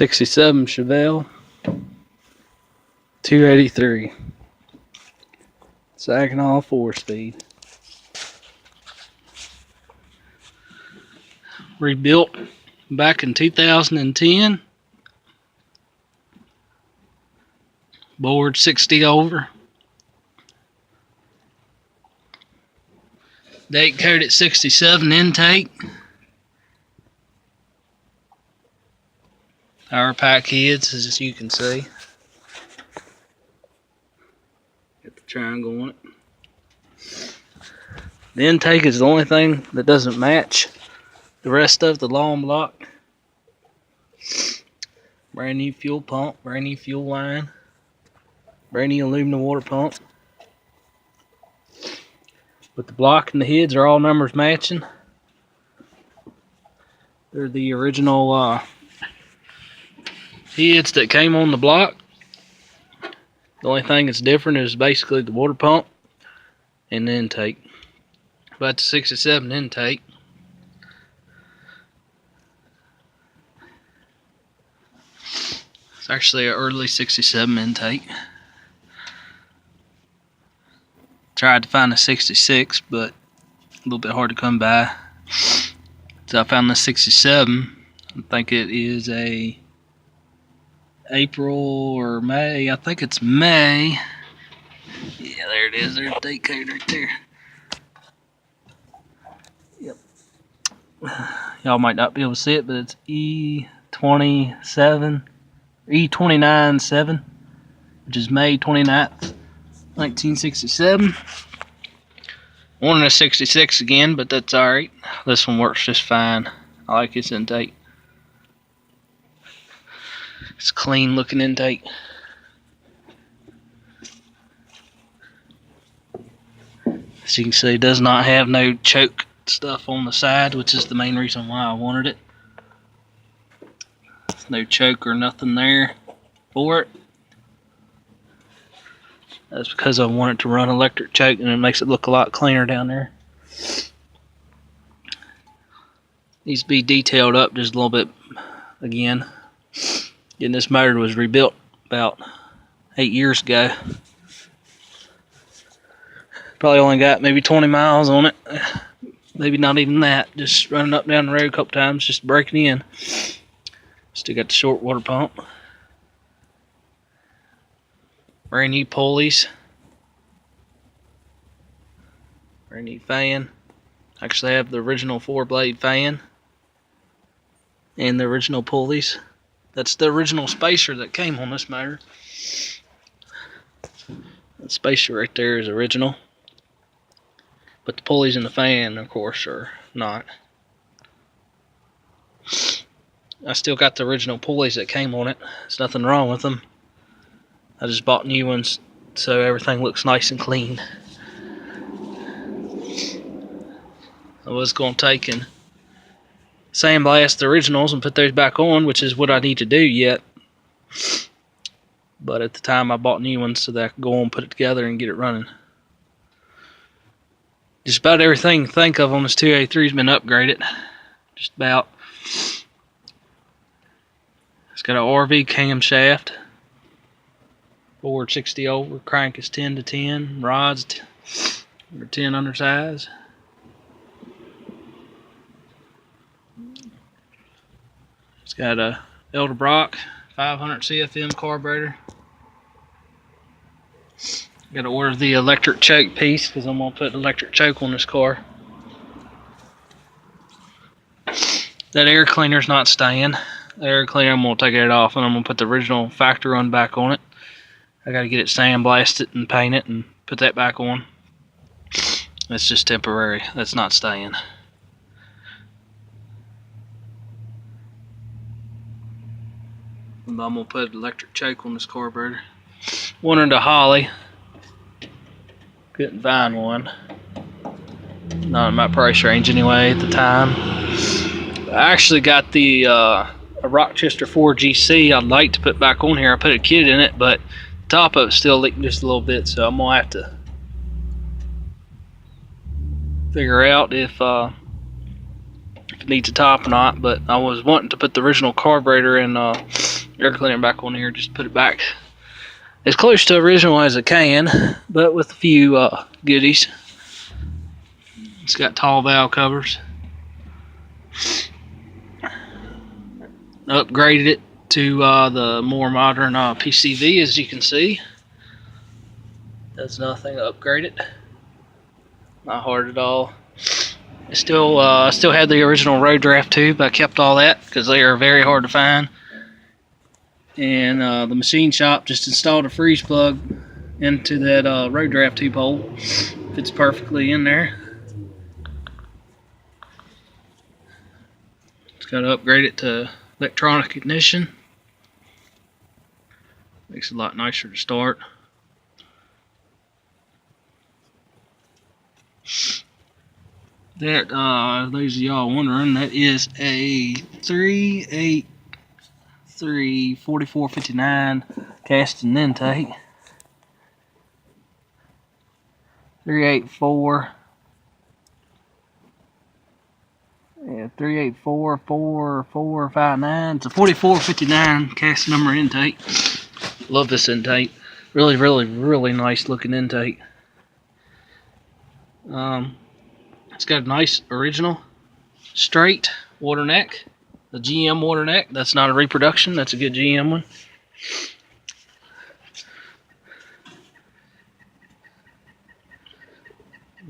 '67 Chevelle, 283. Saginaw 4-speed. Rebuilt back in 2010. Bored 60 over. Date code at 67 intake. Power pack heads, as you can see. Got the triangle on it. The intake is the only thing that doesn't match the rest of the long block. Brand new fuel pump, brand new fuel line, brand new aluminum water pump. But the block and the heads are all numbers matching. They're the original heads that came on the block. The only thing that's different is basically the water pump and the intake. But the 67 intake. It's actually an early 67 intake. Tried to find a 66, but a little bit hard to come by. So I found the 67. I think it is a April or May. I think it's May. Yeah, there it is. There's the date code right there. Yep. Y'all might not be able to see it, but it's E27, E29-7, which is May 29th, 1967. Wanted a 66 again, but that's alright. This one works just fine. I like its intake. It's a clean looking intake. As you can see, it does not have no choke stuff on the side, which is the main reason why I wanted it. There's no choke or nothing there for it. That's because I want it to run electric choke, and it makes it look a lot cleaner down there. Needs to be detailed up just a little bit again. And this motor was rebuilt about 8 years ago. Probably only got maybe 20 miles on it. Maybe not even that. Just running up and down the road a couple times, just breaking in. Still got the short water pump. Brand new pulleys. Brand new fan. Actually have the original 4-blade fan. And the original pulleys. That's the original spacer that came on this motor. The spacer right there is original. But the pulleys and the fan, of course, are not. I still got the original pulleys that came on it. There's nothing wrong with them. I just bought new ones so everything looks nice and clean. I was going to take and sandblast the originals and put those back on, which is what I need to do yet. But at the time I bought new ones so that I could go on and put it together and get it running. Just about everything you think of on this 283 has been upgraded. Just about. It's got an RV camshaft. Board 60 over, crank is 10 to 10, rods are 10 undersize. It's got a Edelbrock 500 CFM carburetor. Got to order the electric choke piece because I'm going to put electric choke on this car. That air cleaner's not staying. The air cleaner, I'm going to take it off and I'm going to put the original factory run back on it. I got to get it sandblasted and paint it and put that back on. That's just temporary. That's not staying. But I'm going to put electric choke on this carburetor. Wanted a Holly. Couldn't find one. Not in my price range anyway at the time. I actually got the a Rochester 4GC I'd like to put back on here. I put a kit in it, but the top of it's still leaking just a little bit, so I'm going to have to figure out if if it needs a top or not. But I was wanting to put the original carburetor and air cleaner back on here, just put it back as close to original as I can, but with a few goodies. It's got tall valve covers. Upgraded it to the more modern PCV, as you can see. Does nothing to upgrade it. Not hard at all. I still had the original road draft tube. I kept all that because they are very hard to find. And the machine shop just installed a freeze plug into that road draft tube hole. Fits perfectly in there. It's got to upgrade it to electronic ignition. Makes it a lot nicer to start. That, those of y'all wondering, that is a 383 4459 cast and intake. 384. Yeah, 3844459. It's a 4459 cast number intake. Love this intake. Really, really, really nice looking intake. It's got a nice original straight water neck, the GM water neck. That's not a reproduction, that's a good GM one.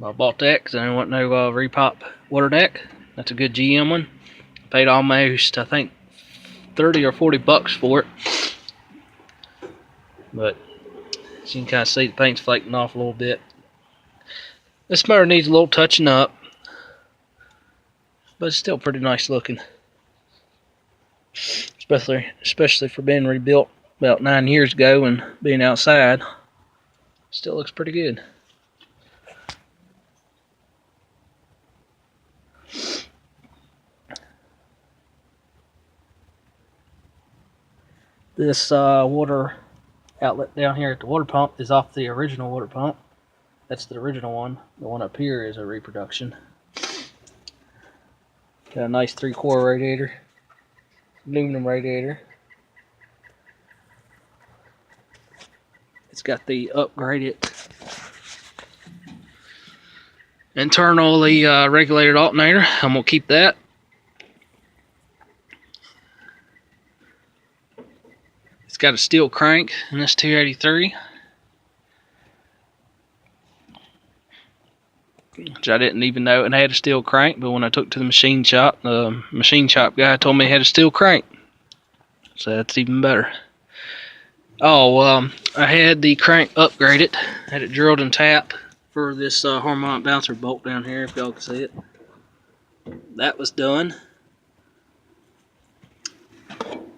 I bought that because I didn't want no repop water neck. That's a good GM one. Paid almost, I think, 30 or 40 bucks for it. But as you can kind of see, the paint's flaking off a little bit. This motor needs a little touching up, but it's still pretty nice looking. Especially for being rebuilt about 9 years ago and being outside. Still looks pretty good. This water outlet down here at the water pump is off the original water pump. That's the original one. The one up here is a reproduction. Got a nice 3-core radiator, aluminum radiator. It's got the upgraded internally regulated alternator. I'm gonna keep that. It's got a steel crank in this 283. Which I didn't even know it had a steel crank, but when I took it to the machine shop guy told me it had a steel crank. So that's even better. Oh, I had the crank upgraded. I had it drilled and tapped for this harmonic bouncer bolt down here, if y'all can see it. That was done.